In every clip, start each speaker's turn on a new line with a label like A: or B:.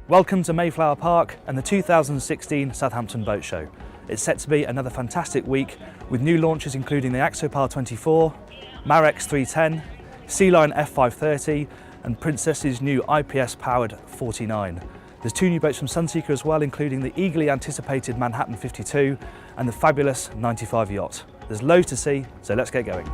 A: Welcome to Mayflower Park and the 2016 Southampton Boat Show. It's set to be another fantastic week with new launches including the AXIO 24, Marik 310, Sealine F530 and Princess's new IPS powered 49. There's two new boats from Sunseeker as well, including the eagerly anticipated Manhattan 52 and the fabulous 95 yacht. There's loads to see, so let's get going.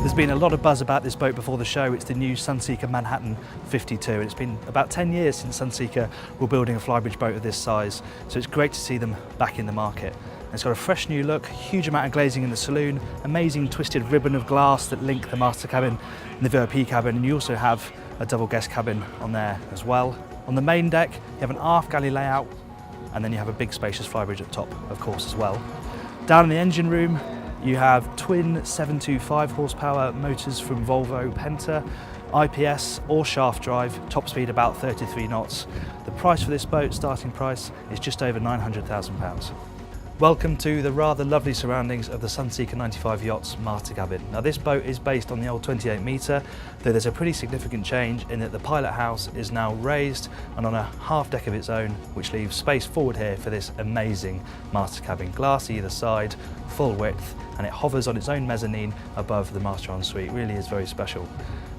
A: There's been a lot of buzz about this boat before the show. It's the new Sunseeker Manhattan 52. And it's been about 10 years since Sunseeker were building a Flybridge boat of this size, so it's great to see them back in the market. And it's got a fresh new look, huge amount of glazing in the saloon, amazing twisted ribbon of glass that link the master cabin and the VIP cabin, and you also have a double guest cabin on there as well. On the main deck, you have an aft galley layout, and then you have a big spacious Flybridge at top, of course, as well. Down in the engine room, you have twin 725 horsepower motors from Volvo Penta, IPS or shaft drive, top speed about 33 knots. The price for this boat, starting price, is just over £900,000. Welcome to the rather lovely surroundings of the Sunseeker 95 yacht's master cabin. Now this boat is based on the old 28 metre, though there's a pretty significant change in that the pilot house is now raised and on a half deck of its own, which leaves space forward here for this amazing master cabin. Glass either side, full width, and it hovers on its own mezzanine above the master ensuite. It really is very special.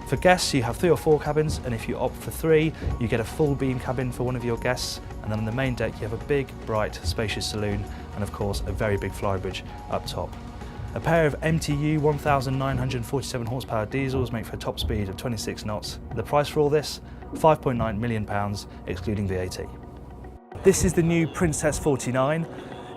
A: For guests, you have 3 or 4 cabins, and if you opt for 3, you get a full beam cabin for one of your guests, and then on the main deck you have a big, bright, spacious saloon, and of course a very big Flybridge up top. A pair of MTU 1947 horsepower diesels make for a top speed of 26 knots. The price for all this, £5.9 million, excluding VAT. This is the new Princess 49.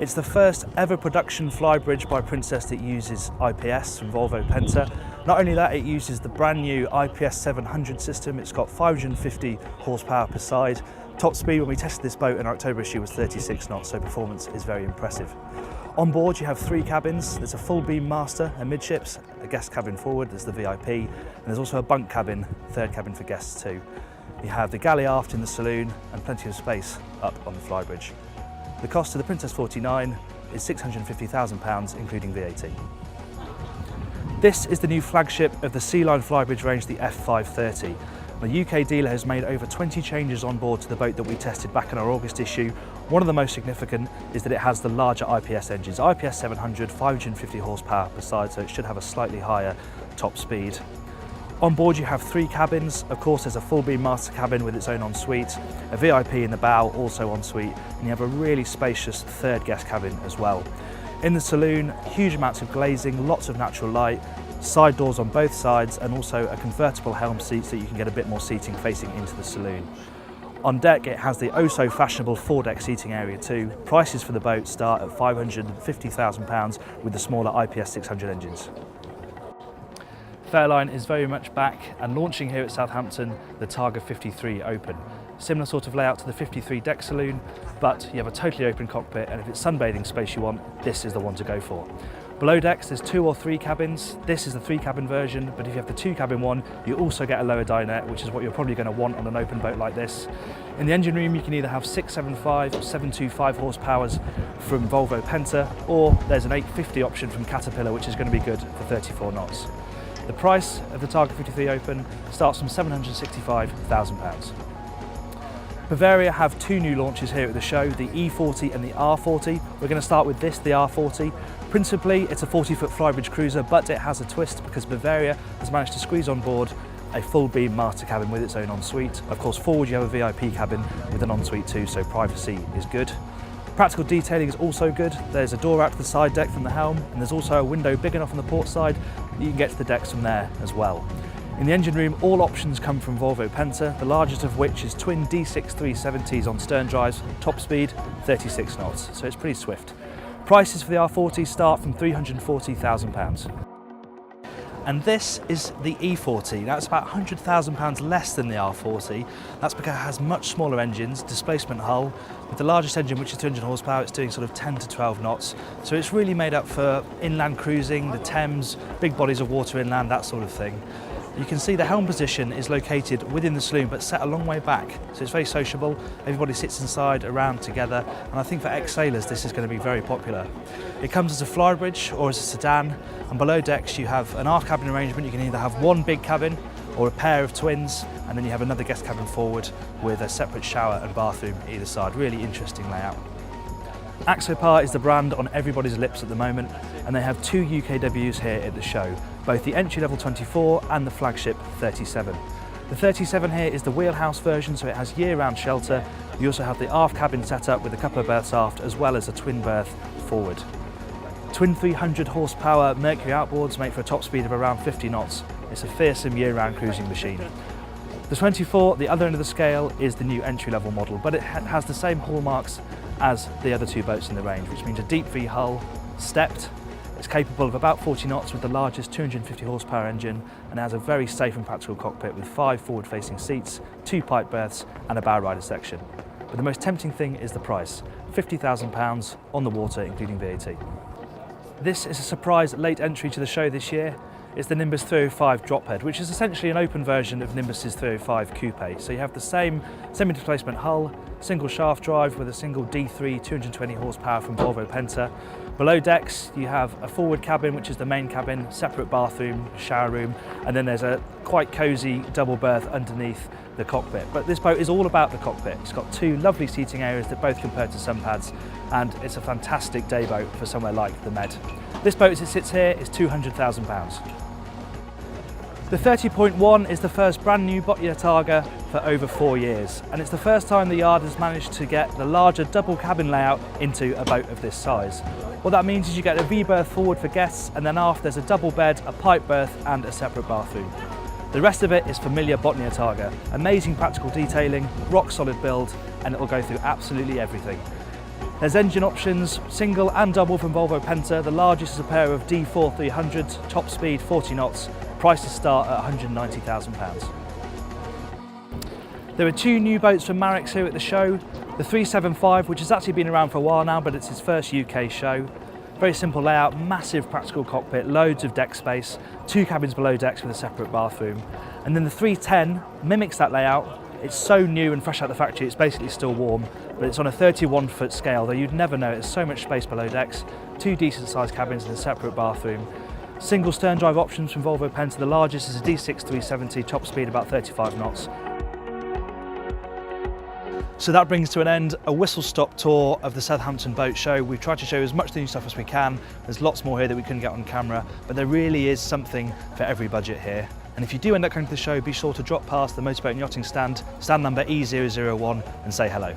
A: It's the first ever production Flybridge by Princess that uses IPS from Volvo Penta. Not only that, it uses the brand new IPS 700 system. It's got 550 horsepower per side. Top speed when we tested this boat in our October issue was 36 knots, so performance is very impressive. On board you have 3 cabins. There's a full beam master, a midships, a guest cabin forward, there's the VIP, and there's also a bunk cabin, 3rd cabin for guests too. You have the galley aft in the saloon and plenty of space up on the Flybridge. The cost of the Princess 49 is £650,000, including VAT. This is the new flagship of the Sealine Flybridge range, the F530. The UK dealer has made over 20 changes on board to the boat that we tested back in our August issue. One of the most significant is that it has the larger IPS engines, IPS 700, 550 horsepower per side, so it should have a slightly higher top speed. On board you have 3 cabins. Of course there's a full beam master cabin with its own ensuite, a VIP in the bow, also ensuite, and you have a really spacious 3rd guest cabin as well. In the saloon, huge amounts of glazing, lots of natural light, side doors on both sides, and also a convertible helm seat so you can get a bit more seating facing into the saloon. On deck it has the oh so fashionable 4-deck seating area too. Prices for the boat start at £550,000 with the smaller IPS 600 engines. Fairline is very much back and launching here at Southampton the Targa 53 Open. Similar sort of layout to the 53 deck saloon, but you have a totally open cockpit, and if it's sunbathing space you want, this is the one to go for. Below decks there's 2 or 3 cabins. This is the 3 cabin version, but if you have the 2 cabin one, you also get a lower dinette, which is what you're probably going to want on an open boat like this. In the engine room you can either have 675 or 725 horsepowers from Volvo Penta, or there's an 850 option from Caterpillar, which is going to be good for 34 knots. The price of the Targa 53 Open starts from £765,000. Bavaria have 2 new launches here at the show, the E40 and the R40. We're going to start with this, the R40. Principally, it's a 40-foot Flybridge cruiser, but it has a twist because Bavaria has managed to squeeze on board a full beam master cabin with its own ensuite. Of course, forward you have a VIP cabin with an ensuite too, so privacy is good. Practical detailing is also good. There's a door out to the side deck from the helm, and there's also a window big enough on the port side that you can get to the decks from there as well. In the engine room, all options come from Volvo Penta, the largest of which is twin D6 370s on stern drives, top speed 36 knots, so it's pretty swift. Prices for the R40 start from £340,000. And this is the E40. Now it's about £100,000 less than the R40. That's because it has much smaller engines, displacement hull. With the largest engine, which is 200 horsepower, it's doing sort of 10 to 12 knots. So it's really made up for inland cruising, the Thames, big bodies of water inland, that sort of thing. You can see the helm position is located within the saloon but set a long way back, so it's very sociable. Everybody sits inside around together, and I think for ex-sailors this is going to be very popular. It comes as a Flybridge or as a sedan, and below decks you have an aft cabin arrangement. You can either have one big cabin or a pair of twins, and then you have another guest cabin forward with a separate shower and bathroom either side. Really interesting layout. AXIO is the brand on everybody's lips at the moment, and they have two UK debuts here at the show, both the entry-level 24 and the flagship 37. The 37 here is the wheelhouse version, so it has year-round shelter. You also have the aft cabin set up with a couple of berths aft, as well as a twin berth forward. Twin 300 horsepower Mercury outboards make for a top speed of around 50 knots. It's a fearsome year-round cruising machine. The 24, the other end of the scale, is the new entry-level model, but it has the same hallmarks as the other two boats in the range, which means a deep V hull, stepped. It's capable of about 40 knots with the largest 250 horsepower engine, and it has a very safe and practical cockpit with 5 forward-facing seats, 2 pipe berths and a bow rider section. But the most tempting thing is the price, £50,000 on the water including VAT. This is a surprise late entry to the show this year. It's the Nimbus 305 drophead, which is essentially an open version of Nimbus's 305 coupe. So you have the same semi-displacement hull, single shaft drive with a single D3 220 horsepower from Volvo Penta. Below decks you have a forward cabin, which is the main cabin, separate bathroom, shower room, and then there's a quite cosy double berth underneath the cockpit. But this boat is all about the cockpit. It's got 2 lovely seating areas that both compare to sun pads, and it's a fantastic day boat for somewhere like the Med. This boat as it sits here is £200,000. The 30.1 is the first brand new Bhatia Targa for over 4 years, and it's the first time the yard has managed to get the larger double cabin layout into a boat of this size. What that means is you get a V-berth forward for guests, and then aft there's a double bed, a pipe berth and a separate bathroom. The rest of it is familiar Bhatia Targa. Amazing practical detailing, rock solid build, and it will go through absolutely everything. There's engine options, single and double from Volvo Penta. The largest is a pair of D4 300s, top speed 40 knots. Prices start at £190,000. There are 2 new boats from Marik here at the show. The 375, which has actually been around for a while now, but it's its first UK show. Very simple layout, massive practical cockpit, loads of deck space, 2 cabins below decks with a separate bathroom. And then the 310 mimics that layout. It's so new and fresh out the factory, it's basically still warm, but it's on a 31-foot scale, though you'd never know. There's so much space below decks, 2 decent sized cabins and a separate bathroom. Single stern drive options from Volvo Penta. The largest is a D6 370, top speed about 35 knots. So that brings to an end a whistle-stop tour of the Southampton Boat Show. We've tried to show you as much of the new stuff as we can. There's lots more here that we couldn't get on camera, but there really is something for every budget here. And if you do end up coming to the show, be sure to drop past the Motorboat and Yachting stand number E001, and say hello.